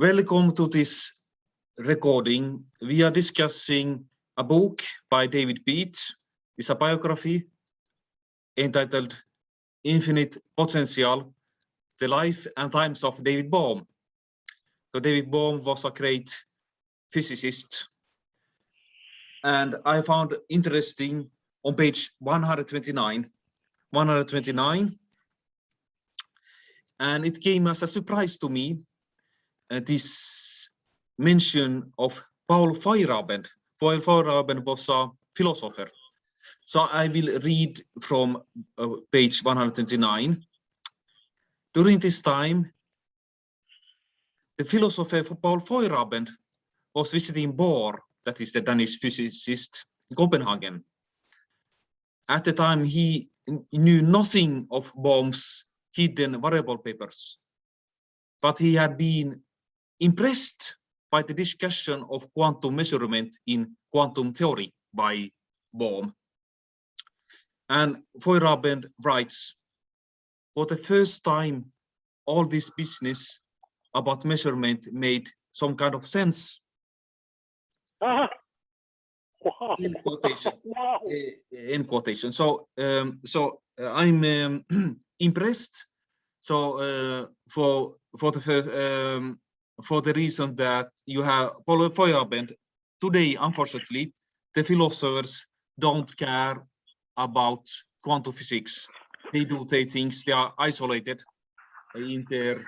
Welcome to this recording. We are discussing a book by David Beat. It's a biography entitled Infinite Potential, The Life and Times of David Bohm. So David Bohm was a great physicist. And I found interesting on page 129, and it came as a surprise to me, this mention of Paul Feyerabend. Paul Feyerabend was a philosopher. So I will read from page 129. During this time, the philosopher Paul Feyerabend was visiting Bohr, that is the Danish physicist, in Copenhagen. At the time, he knew nothing of Bohm's hidden variable papers, but he had been impressed by the discussion of quantum measurement in quantum theory by Bohm. And Feyerabend writes, for the first time, all this business about measurement made some kind of sense. Wow. In quotation. Wow. In quotation. So, I'm impressed. So for the first, for the reason that you have Paul Feyerabend today, unfortunately, the philosophers don't care about quantum physics. They do their things. They are isolated in their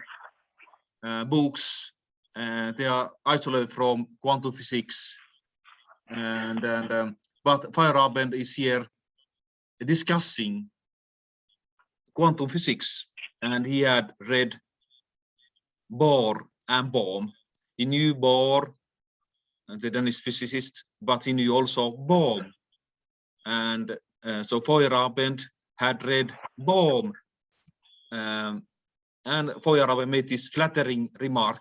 books. They are isolated from quantum physics. But Feyerabend is here discussing quantum physics, and he had read Bohr and Bohm. He knew Bohr, the Danish physicist, but he knew also Bohm. And so Feyerabend had read Bohm, and Feyerabend made this flattering remark.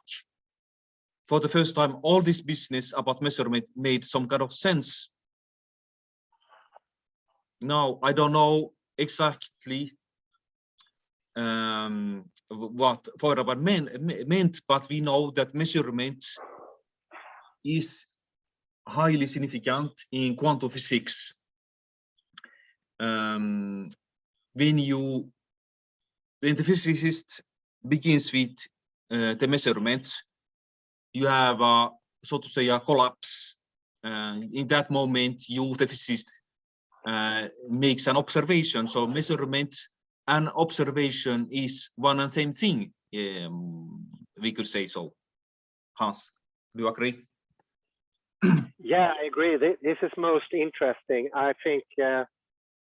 For the first time, all this business about measurement made some kind of sense. Now, I don't know exactly what Feyerabend meant, but we know that measurement is highly significant in quantum physics. When the physicist begins with the measurements, you have so to say a collapse. In that moment, the physicist makes an observation. So measurement and observation is one and same thing. We could say so. Hans, do you agree? Yeah, I agree. This is most interesting. I think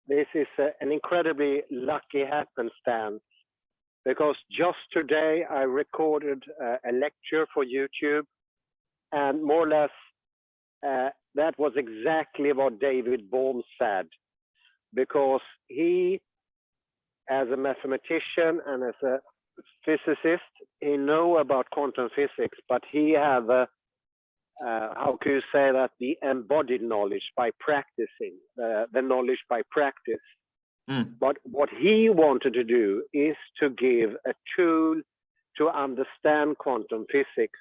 this is an incredibly lucky happenstance, because just today I recorded a lecture for YouTube, and more or less that was exactly what David Bohm said, because he, as a mathematician and as a physicist, he know about quantum physics, but he have how can you say that, the embodied knowledge by practicing, the knowledge by practice. But what he wanted to do is to give a tool to understand quantum physics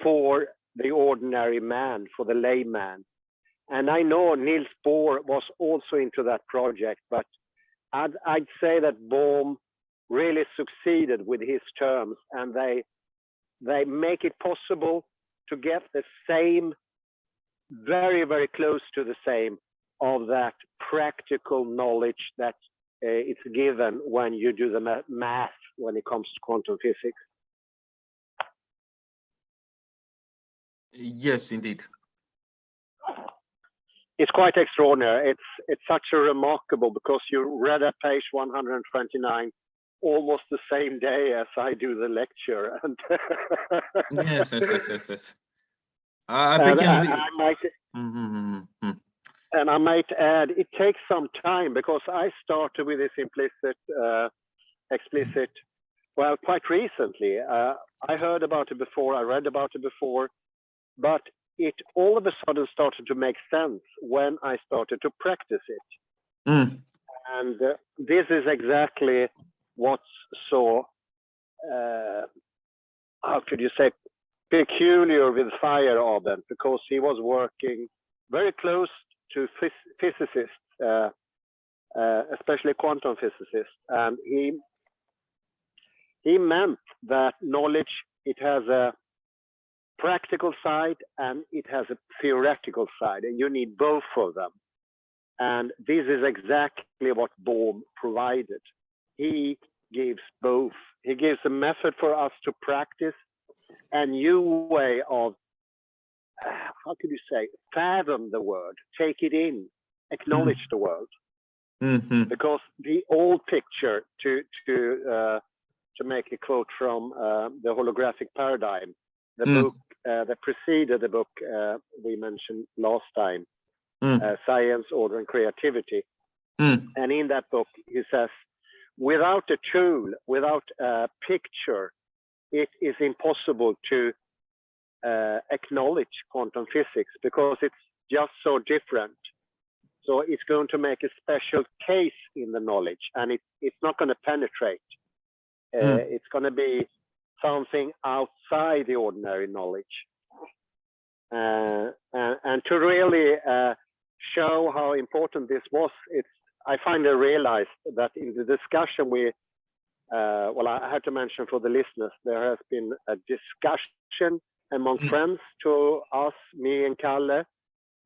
for the ordinary man, for the layman. And I know Niels Bohr was also into that project, but I'd say that Bohm really succeeded with his terms, and they make it possible to get the same, very, very close to the same, of that practical knowledge that is given when you do the math when it comes to quantum physics. Yes, indeed. It's quite extraordinary. It's such a remarkable, because you read at page 129 almost the same day as I do the lecture. And yes. And I might add, it takes some time, because I started with this explicit, well, quite recently. I heard about it before, I read about it before, but it all of a sudden started to make sense when I started to practice it. And this is exactly what's so, how could you say, peculiar with Feyerabend because he was working very close to physicists, especially quantum physicists, and he meant that knowledge, it has a practical side and it has a theoretical side, and you need both of them. And this is exactly what Bohm provided. He gives both. He gives a method for us to practice a new way of, how could you say, fathom the world, take it in, acknowledge the world. Mm-hmm. Because the old picture, to make a quote from the holographic paradigm, the book that preceded the book we mentioned last time, Science, Order and Creativity. And in that book, he says, without a tool, without a picture, it is impossible to acknowledge quantum physics because it's just so different. So it's going to make a special case in the knowledge, and it's not going to penetrate. It's going to be something outside the ordinary knowledge. And to really show how important this was, I finally realized that in the discussion well, I had to mention for the listeners, there has been a discussion among friends to us, me and Kalle,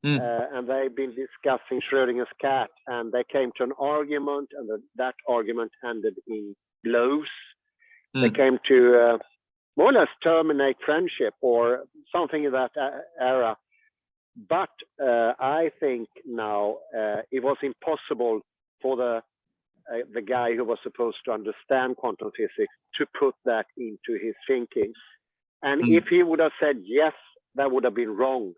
and they've been discussing Schrödinger's cat, and they came to an argument, and that argument ended in blows. They came to more or less terminate friendship or something in that era. But I think now it was impossible for the guy who was supposed to understand quantum physics to put that into his thinking. And if he would have said yes, that would have been wrong.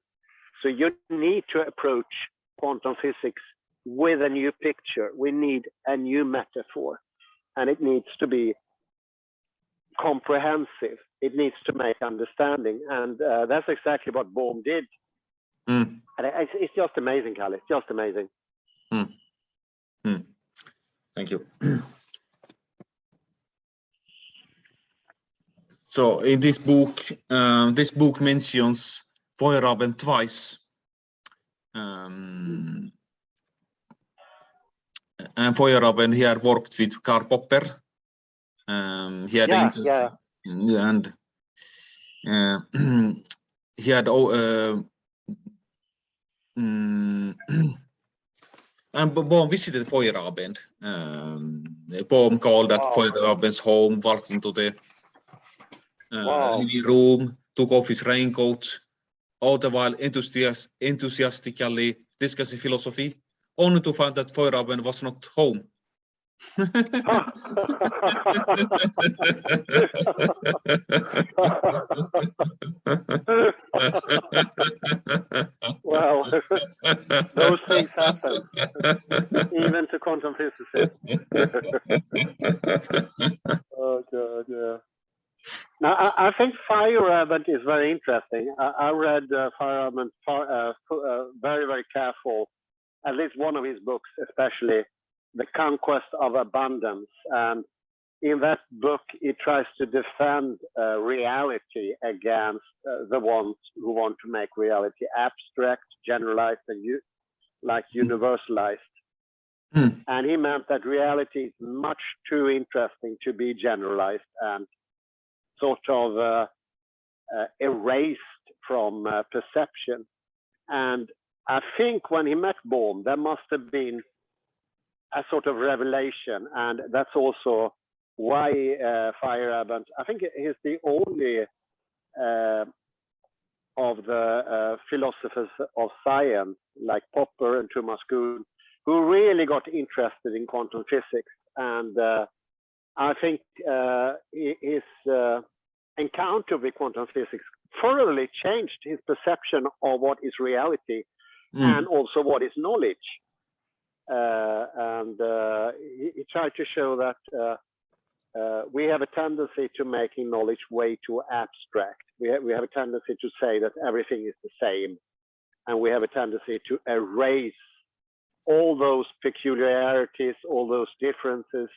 So you need to approach quantum physics with a new picture. We need a new metaphor, and it needs to be comprehensive. It needs to make understanding, and that's exactly what Bohm did. And it's just amazing, Kalle. It's just amazing. Thank you. So in this book mentions Feyerabend twice. And Feyerabend, he had worked with Karl Popper. He had and he had and Bohm visited Feyerabend. Bohm called at Feyerabend's home, walked into the living room, took off his raincoat, all the while enthusiastically discussing philosophy, only to find that Feyerabend was not home. Well, those things happen, even to quantum physicists. Oh God, yeah. Now, I think Feyerabend is very interesting. I read Feyerabend very, very careful. At least one of his books, especially The Conquest of Abundance. And in that book, he tries to defend reality against the ones who want to make reality abstract, generalized, and universalized. And he meant that reality is much too interesting to be generalized and sort of erased from perception. And I think when he met Bohm, there must have been a sort of revelation, and that's also why Feyerabend, I think he's the only of the philosophers of science, like Popper and Thomas Kuhn, who really got interested in quantum physics. And I think his encounter with quantum physics thoroughly changed his perception of what is reality and also what is knowledge. And he tried to show that we have a tendency to making knowledge way too abstract. We have a tendency to say that everything is the same, and we have a tendency to erase all those peculiarities, all those differences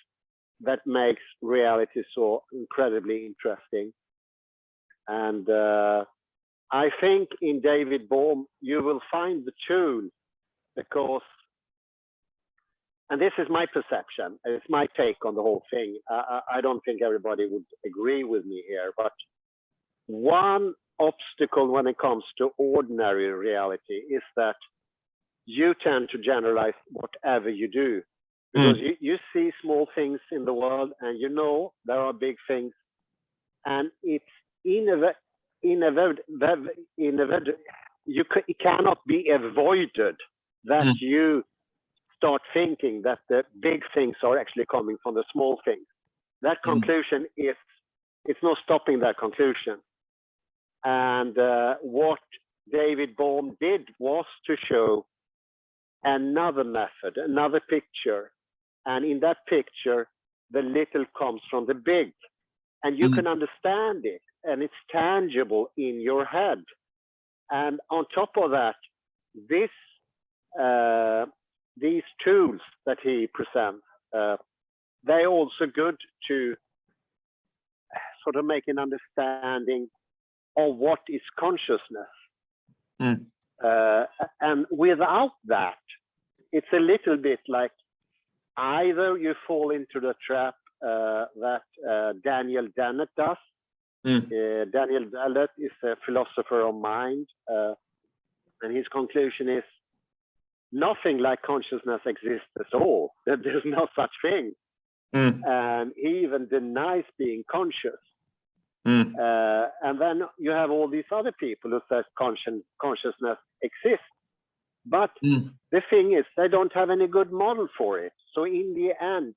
that makes reality so incredibly interesting. And I think in David Bohm, you will find the tool because, and this is my perception, it's my take on the whole thing. I don't think everybody would agree with me here, but one obstacle when it comes to ordinary reality is that you tend to generalize whatever you do. Because you see small things in the world and you know there are big things, and it's it cannot be avoided that you start thinking that the big things are actually coming from the small things. That conclusion is, it's no stopping that conclusion. And what David Bohm did was to show another method, another picture. And in that picture, the little comes from the big. And you can understand it, and it's tangible in your head. And on top of that, these tools that he presents, they're also good to sort of make an understanding of what is consciousness. And without that, it's a little bit like either you fall into the trap that Daniel Dennett does. Daniel Dennett is a philosopher of mind, and his conclusion is nothing like consciousness exists at all. There's no such thing. And he even denies being conscious. And then you have all these other people who say consciousness exists. But the thing is, they don't have any good model for it. So in the end,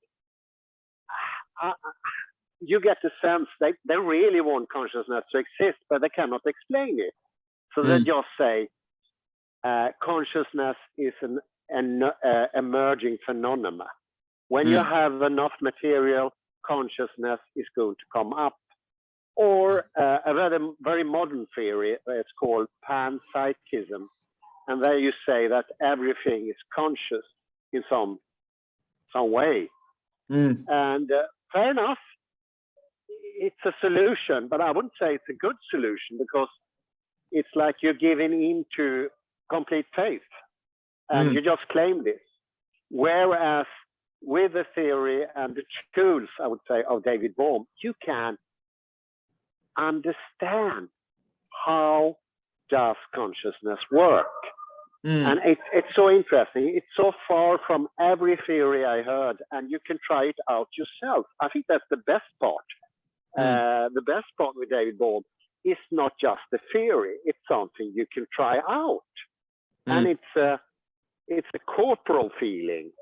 you get the sense they really want consciousness to exist, but they cannot explain it. So they just say consciousness is an emerging phenomenon. When you have enough material, consciousness is going to come up. Or a very modern theory, it's called panpsychism. And there you say that everything is conscious in some way. And fair enough, it's a solution, but I wouldn't say it's a good solution, because it's like you're giving into complete faith and you just claim this. Whereas with the theory and the tools, I would say, of David Bohm, you can understand how does consciousness work. And it's so interesting. It's so far from every theory I heard, and you can try it out yourself. I think that's the best part. The best part with David Bohm is not just the theory. It's something you can try out. And it's a corporal feeling,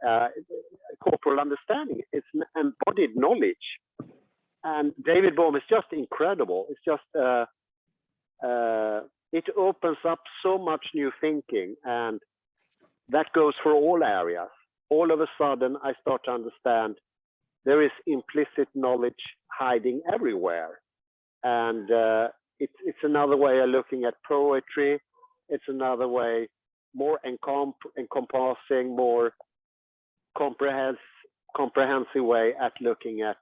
corporal understanding. It's an embodied knowledge. And David Bohm is just incredible. It's just, it opens up so much new thinking, and that goes for all areas. All of a sudden, I start to understand there is implicit knowledge hiding everywhere. And it's another way of looking at poetry. It's another way, more encompassing, more comprehensive way at looking at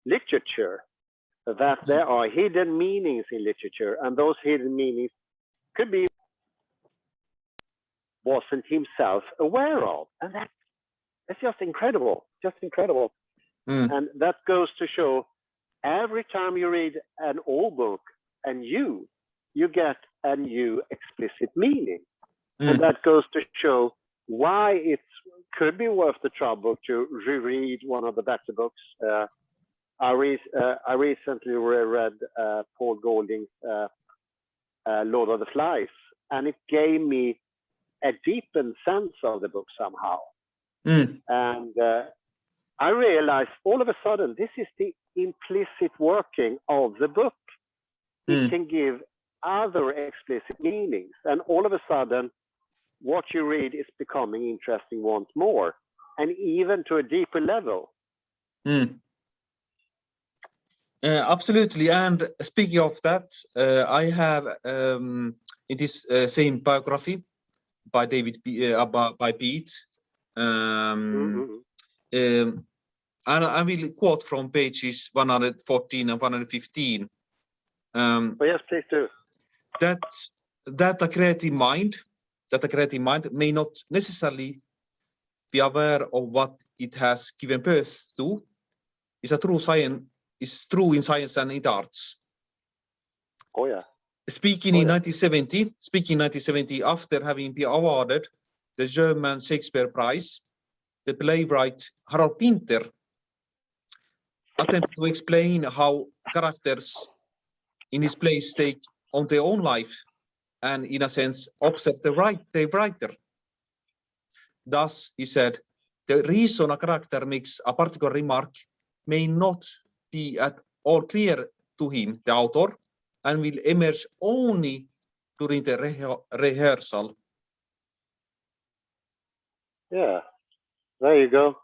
literature, that there are hidden meanings in literature, and those hidden meanings could be wasn't himself aware of. And that's just incredible, And that goes to show every time you read an old book and you get a new explicit meaning. And that goes to show why it could be worth the trouble to reread one of the better books. I recently reread Paul Golding's Lord of the Flies, and it gave me a deepened sense of the book somehow. And I realized all of a sudden, this is the implicit working of the book. It can give other explicit meanings, and all of a sudden, what you read is becoming interesting once more, and even to a deeper level. Absolutely. And speaking of that, I have in this same biography by David by Beat, and I will quote from pages 114 and 115. yes, please do. That a creative mind may not necessarily be aware of what it has given birth to is true in science and in arts. Oh yeah. Speaking in 1970, after having been awarded the German Shakespeare Prize, the playwright Harald Pinter attempted to explain how characters in his plays take on their own life and, in a sense, observe the writer. Thus, he said, the reason a character makes a particular remark may not be at all clear to him, the author, and will emerge only during the rehearsal. Yeah, there you go.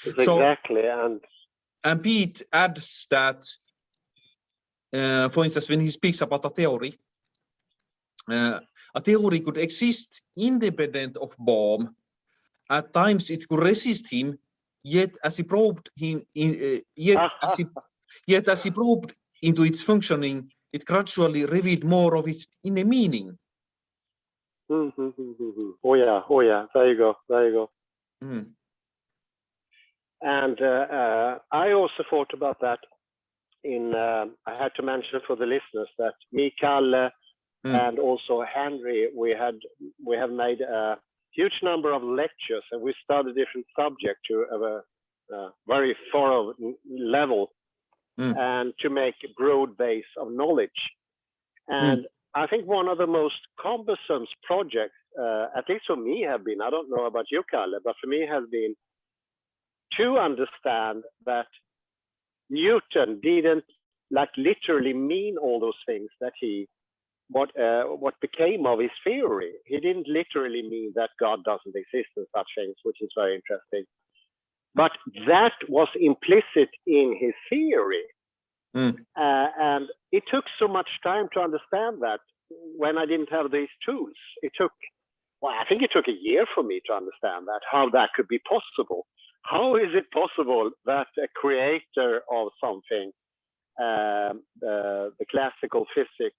It's exactly. And Pete adds that, for instance, when he speaks about a theory could exist independent of Bohm. At times it could resist him, yet as he probed into its functioning, it gradually revealed more of its inner meaning. Oh yeah. There you go. Mm. And I also thought about that. I had to mention for the listeners that me, Kalle, and also Henry, we have made a huge number of lectures, and we studied different subjects to a very thorough level, and to make a broad base of knowledge. And I think one of the most cumbersome projects, at least for me, have been, I don't know about you, Kalle, but for me has been to understand that Newton didn't literally mean all those things that what became of his theory. He didn't literally mean that God doesn't exist and such things, which is very interesting. But that was implicit in his theory. And it took so much time to understand that when I didn't have these tools. I think it took a year for me to understand that, how that could be possible. How is it possible that a creator of something, the classical physics,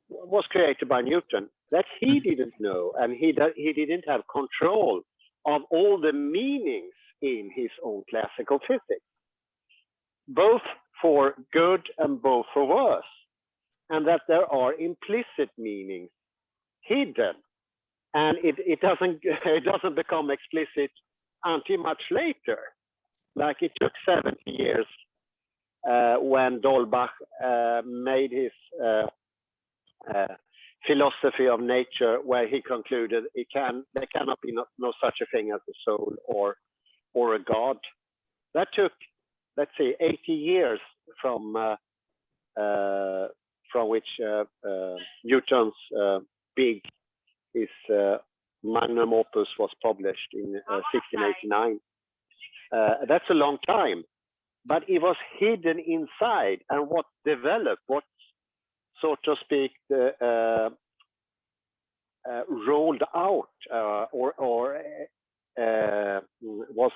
was created by Newton, that he didn't know, and he didn't have control of all the meanings in his own classical physics, both for good and both for worse, and that there are implicit meanings hidden, and it doesn't become explicit until much later. Like it took 70 years when Dolbach made his philosophy of nature, where he concluded there cannot be no such a thing as a soul or a god. That took, let's say, 80 years from which Newton's his magnum opus was published in 1689. That's a long time, but it was hidden inside, and what developed, what so to speak, rolled out or was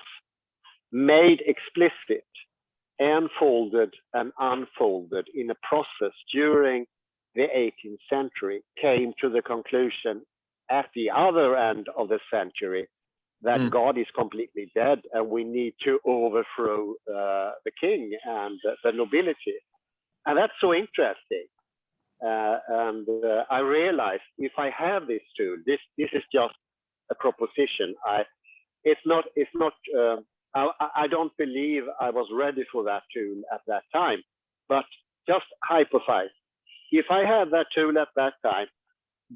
made explicit, enfolded and unfolded in a process during the 18th century, came to the conclusion at the other end of the century that God is completely dead and we need to overthrow the king and the nobility. And that's so interesting. And I realized, if I have this tool, this is just a proposition. I don't believe I was ready for that tool at that time, but just hypothesize. If I had that tool at that time,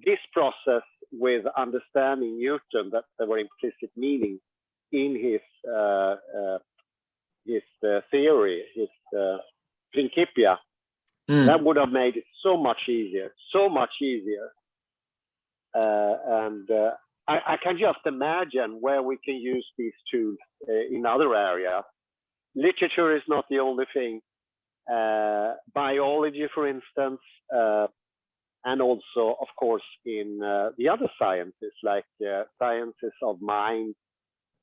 this process with understanding Newton, that there were implicit meaning in his theory, his Principia, that would have made it so much easier. I can just imagine where we can use these tools in other areas. Literature is not the only thing. Biology, for instance, and also, of course, in the other sciences, like sciences of mind,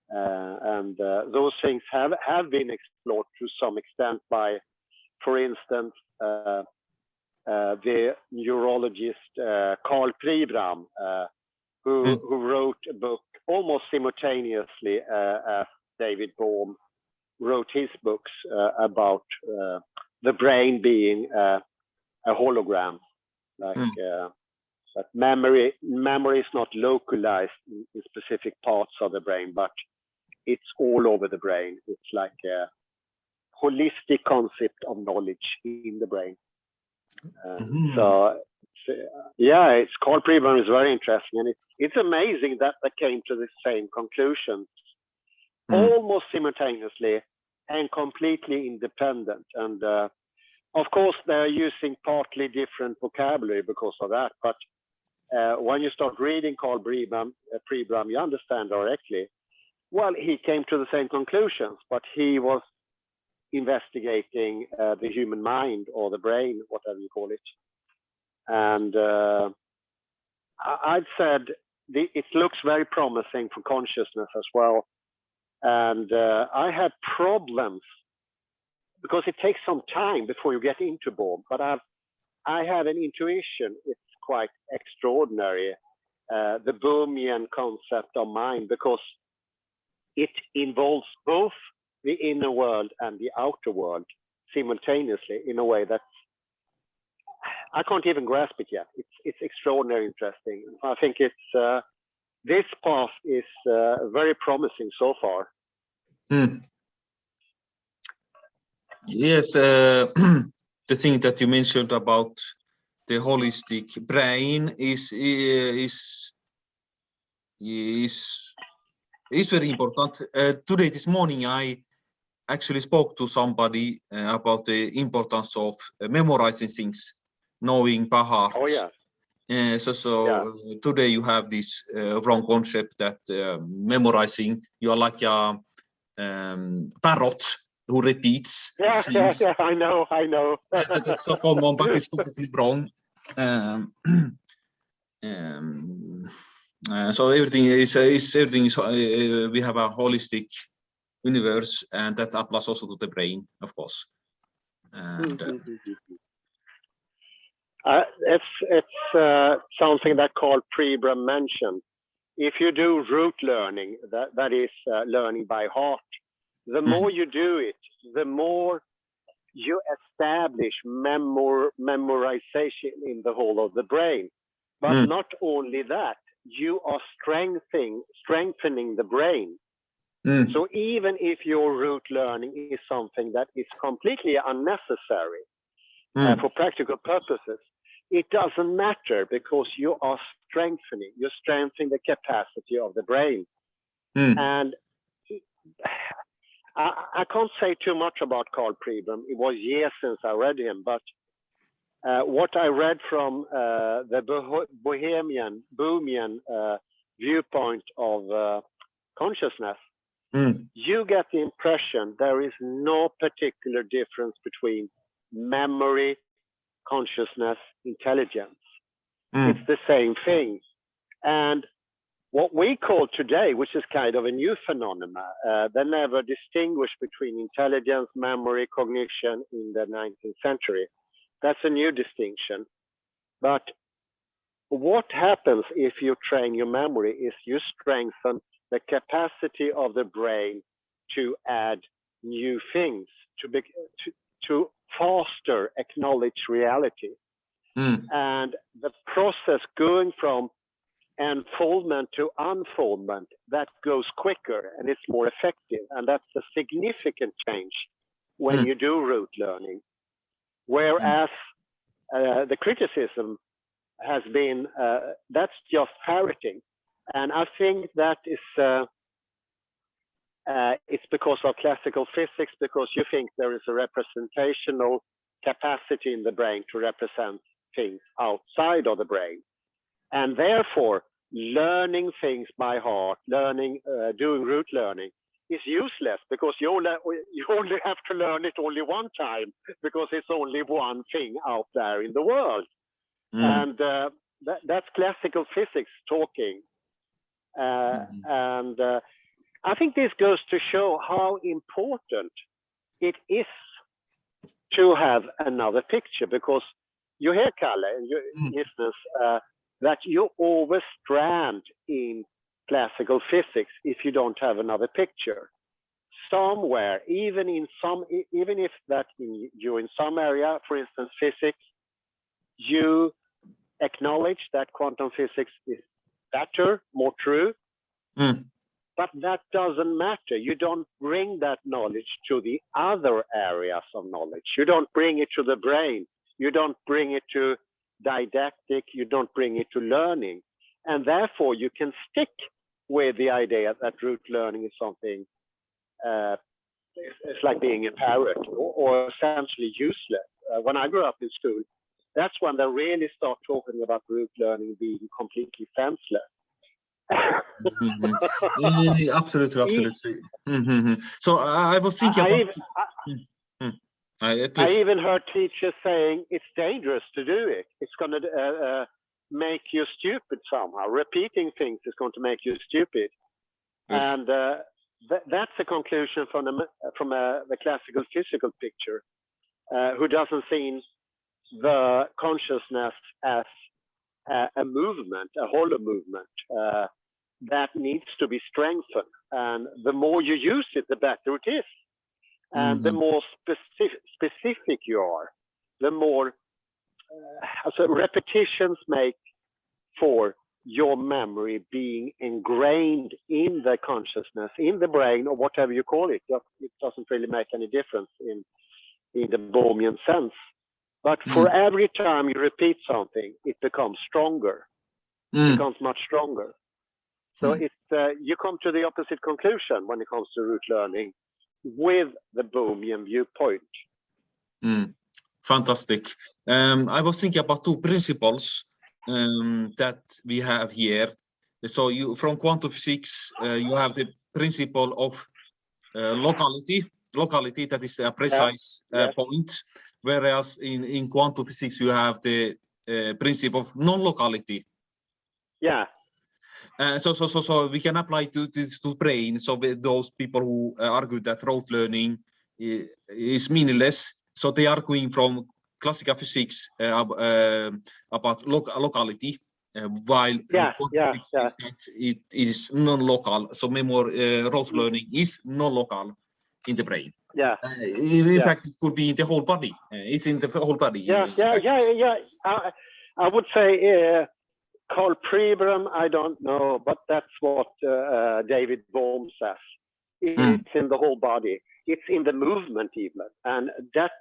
and those things have been explored to some extent by for instance, the neurologist Carl Pribram, who wrote a book almost simultaneously as David Bohm wrote his books about the brain being a hologram, like that memory is not localized in specific parts of the brain, but it's all over the brain. It's like a holistic concept of knowledge in the brain. So yeah, it's Carl Pribram is very interesting, and it's amazing that they came to the same conclusions almost simultaneously and completely independent. And of course, they're using partly different vocabulary because of that. But when you start reading Carl Pribram, you understand directly. Well, he came to the same conclusions, but he was investigating the human mind or the brain, whatever you call it. And I'd said it looks very promising for consciousness as well. And I had problems because it takes some time before you get into Bohm. But I had an intuition. It's quite extraordinary, the Bohmian concept of mind, because it involves both the inner world and the outer world simultaneously in a way that I can't even grasp it yet. It's extraordinarily interesting. I think it's this path is very promising so far. Yes, the thing that you mentioned about the holistic brain is very important. Today, this morning, I actually spoke to somebody about the importance of memorizing things, knowing by heart. Oh yeah. Today you have this wrong concept that memorizing, you are like a parrot who repeats things. Yeah, I know. That's so common, but it's completely wrong. So everything is we have a holistic universe, and that applies also to the brain, of course. And it's something that Carl Pribram mentioned. If you do root learning, that is learning by heart, the more you do it, the more you establish memorization in the whole of the brain. But not only that, you are strengthening the brain. So even if your root learning is something that is completely unnecessary for practical purposes, it doesn't matter, because you're strengthening the capacity of the brain. And I can't say too much about Carl Pribram. It was years since I read him, but what I read from the Bohemian viewpoint of consciousness, you get the impression there is no particular difference between memory, consciousness, intelligence. It's the same thing. And what we call today, which is kind of a new phenomenon, they never distinguished between intelligence, memory, cognition in the 19th century. That's a new distinction. But what happens if you train your memory is you strengthen the capacity of the brain to add new things, to faster acknowledge reality. And the process going from enfoldment to unfoldment, that goes quicker and it's more effective. And that's a significant change when you do root learning. Whereas the criticism has been, that's just parroting. And I think that is, it's because of classical physics, because you think there is a representational capacity in the brain to represent things outside of the brain. And therefore, learning things by heart, doing root learning is useless, because you only have to learn it only one time, because it's only one thing out there in the world. And that's classical physics talking. And I think this goes to show how important it is to have another picture, because you hear, Kalle, and your listeners, that you always strand in classical physics if you don't have another picture. Somewhere, even if that you're in some area, for instance, physics, you acknowledge that quantum physics is better, more true, but that doesn't matter. You don't bring that knowledge to the other areas of knowledge. You don't bring it to the brain. You don't bring it to didactic. You don't bring it to learning. And therefore, you can stick with the idea that root learning is something, it's like being a parrot, or essentially useless. When I grew up in school, that's when they really start talking about root learning being completely senseless. Absolutely. So I was thinking I even heard teachers saying it's dangerous to do it. It's going to make you stupid somehow. Repeating things is going to make you stupid. Yes. And that's a conclusion from the classical physical picture, who doesn't see the consciousness as a movement, a hollow movement that needs to be strengthened. And the more you use it, the better it is. And the more specific you are, the more repetitions make for your memory being ingrained in the consciousness, in the brain, or whatever you call it. It doesn't really make any difference in the Bohmian sense. But for every time you repeat something, it becomes stronger. It becomes much stronger. So you come to the opposite conclusion when it comes to root learning with the Bohmian viewpoint. Fantastic. I was thinking about two principles that we have here. So from quantum physics, you have the principle of locality, that is a precise point, whereas in quantum physics you have the principle of non-locality. Yeah. So we can apply this to brain. So those people who argue that rote learning is meaningless, so they are going from classical physics about locality, while it is non-local. So rote learning is non-local in the brain. Yeah. In fact, it could be in the whole body. It's in the whole body. Yeah. I would say Carl Pribram, I don't know, but that's what David Bohm says. It's in the whole body. It's in the movement even. And that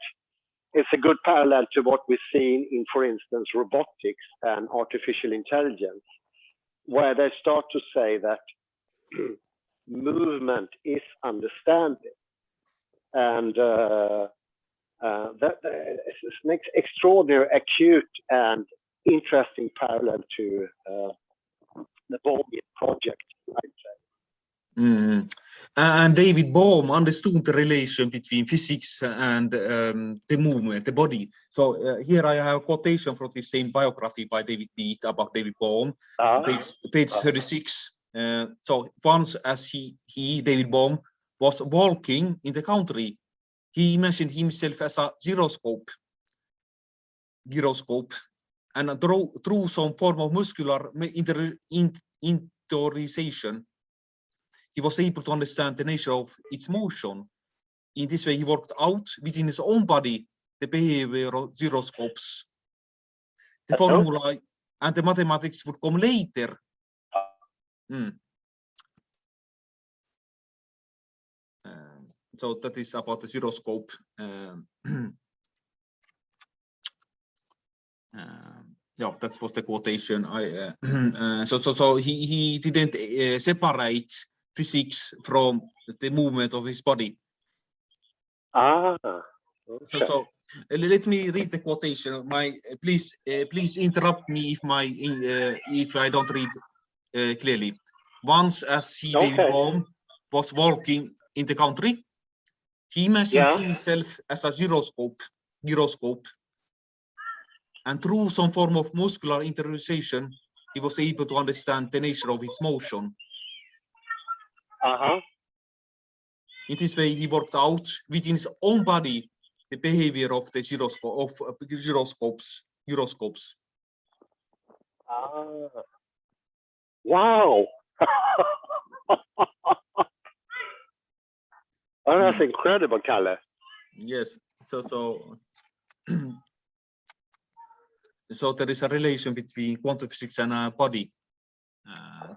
is a good parallel to what we've seen in, for instance, robotics and artificial intelligence, where they start to say that movement is understanding. And that is an extraordinary, acute, and interesting parallel to the Bohm project, I'd say. And David Bohm understood the relation between physics and the movement, the body. So here I have a quotation from the same biography by David Beat about David Bohm, page 36. So once as David Bohm, was walking in the country, he imagined himself as a gyroscope, and through some form of muscular interiorization, he was able to understand the nature of its motion. In this way, he worked out within his own body the behavior of gyroscopes. The formula and the mathematics would come later. So that is about the gyroscope. Yeah, that was the quotation. So he didn't separate physics from the movement of his body. Okay. So let me read the quotation. Please interrupt me if I don't read clearly. Once as David Bohm was walking in the country, he imagined himself as a gyroscope, and through some form of muscular interiorization, he was able to understand the nature of its motion. In this way, he worked out within his own body the behavior of the gyroscopes. Wow. Oh, that's incredible, Kalle. Yes. So there is a relation between quantum physics and a body.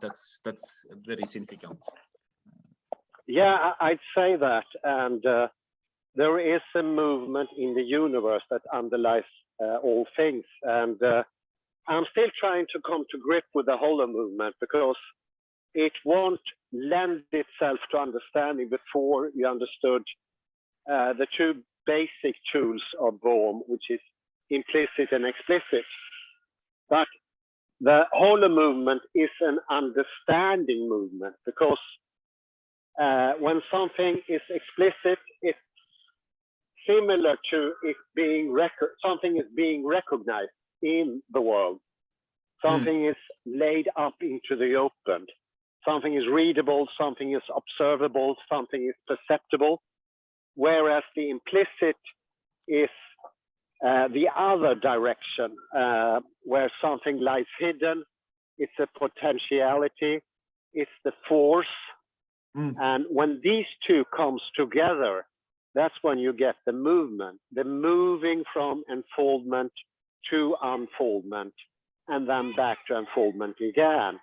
That's very significant. Yeah, I'd say that, and there is a movement in the universe that underlies all things, and I'm still trying to come to grip with the Hollow movement because it won't lend itself to understanding before you understood the two basic tools of Bohm, which is implicit and explicit. But the Hollow movement is an understanding movement because when something is explicit, it's similar to it being something is being recognized in the world. Something is laid up into the open. Something is readable, something is observable, something is perceptible. Whereas the implicit is the other direction, where something lies hidden. It's a potentiality, it's the force. And when these two comes together, that's when you get the movement, the moving from enfoldment to unfoldment, and then back to enfoldment again.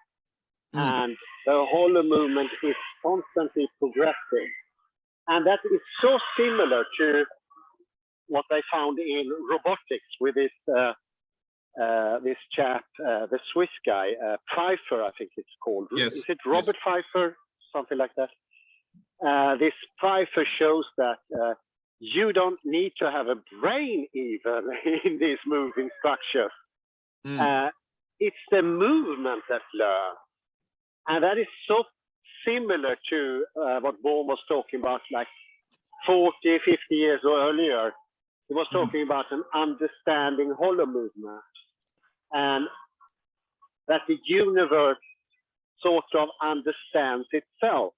And the Hollow movement is constantly progressing. And that is so similar to what I found in robotics with this chap, the Swiss guy, Pfeiffer, I think it's called. Yes. Is it Robert Pfeiffer? Something like that. This Pfeiffer shows that you don't need to have a brain even in these moving structures. It's the movement that learns. And that is so similar to what Bohm was talking about like 40, 50 years earlier. He was talking about an understanding Hollow movement, and that the universe sort of understands itself.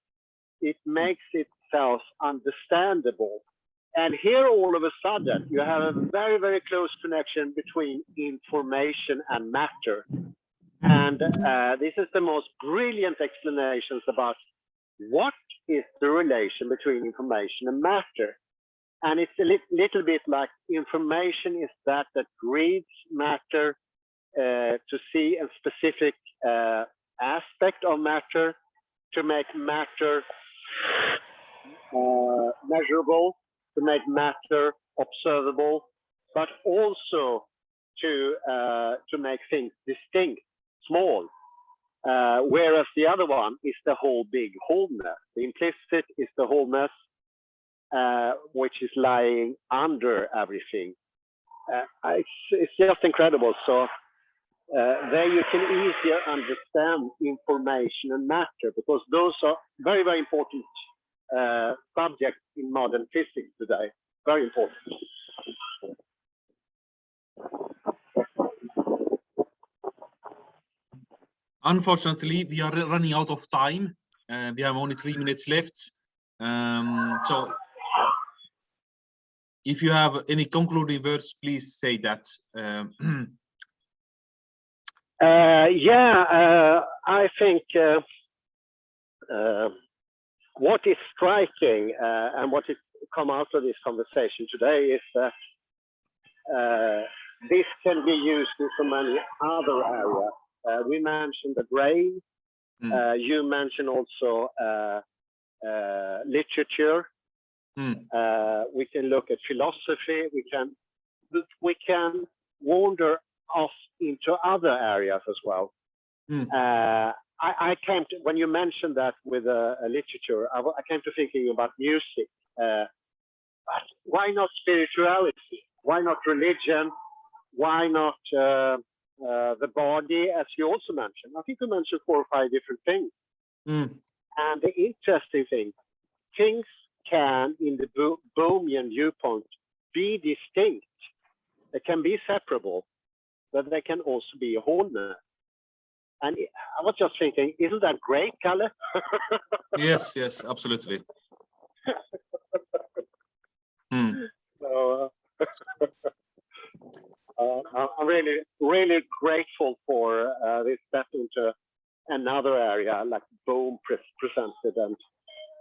It makes itself understandable. And here all of a sudden you have a very, very close connection between information and matter. And this is the most brilliant explanations about what is the relation between information and matter. And it's a little bit like information is that reads matter to see a specific aspect of matter, to make matter measurable, to make matter observable, but also to make things distinct, small. Whereas the other one is the whole big wholeness. The implicit is the wholeness, which is lying under everything. It's just incredible. So there you can easier understand information and matter, because those are very, very important subjects in modern physics today. Very important. Unfortunately, we are running out of time. We have only 3 minutes left. So if you have any concluding words, please say that. I think what is striking and what has come out of this conversation today is that this can be used in so many other areas. We mentioned the brain. You mentioned also literature. We can look at philosophy. We can wander off into other areas as well. I came to, when you mentioned that with literature, I came to thinking about music. Why not spirituality? Why not religion? Why not the body, as you also mentioned? I think you mentioned 4 or 5 different things. And the interesting thing, things can, in the Bohmian viewpoint, be distinct. They can be separable, but they can also be a wholeness. And I was just thinking, isn't that great, Kalle? Yes, absolutely. So I'm really, really grateful for this step into another area like Bohm presented,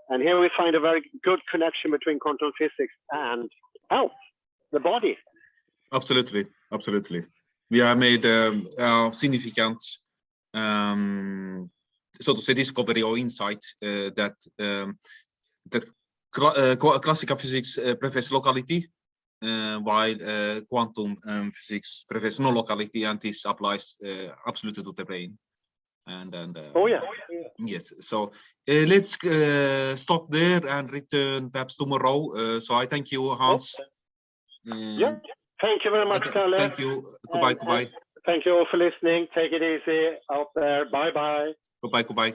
and here we find a very good connection between quantum physics and health, the body. Absolutely, absolutely. We have made a significant, so to say, discovery or insight that classical physics prefers locality, while quantum physics prefers no locality, and this applies absolutely to the brain. And Oh yeah. yes, so let's stop there and return perhaps tomorrow. So I thank you, Hans. Yeah. Thank you very much, Kalle. Thank you. Goodbye, goodbye. Thank you all for listening. Take it easy out there. Bye bye. Goodbye, goodbye.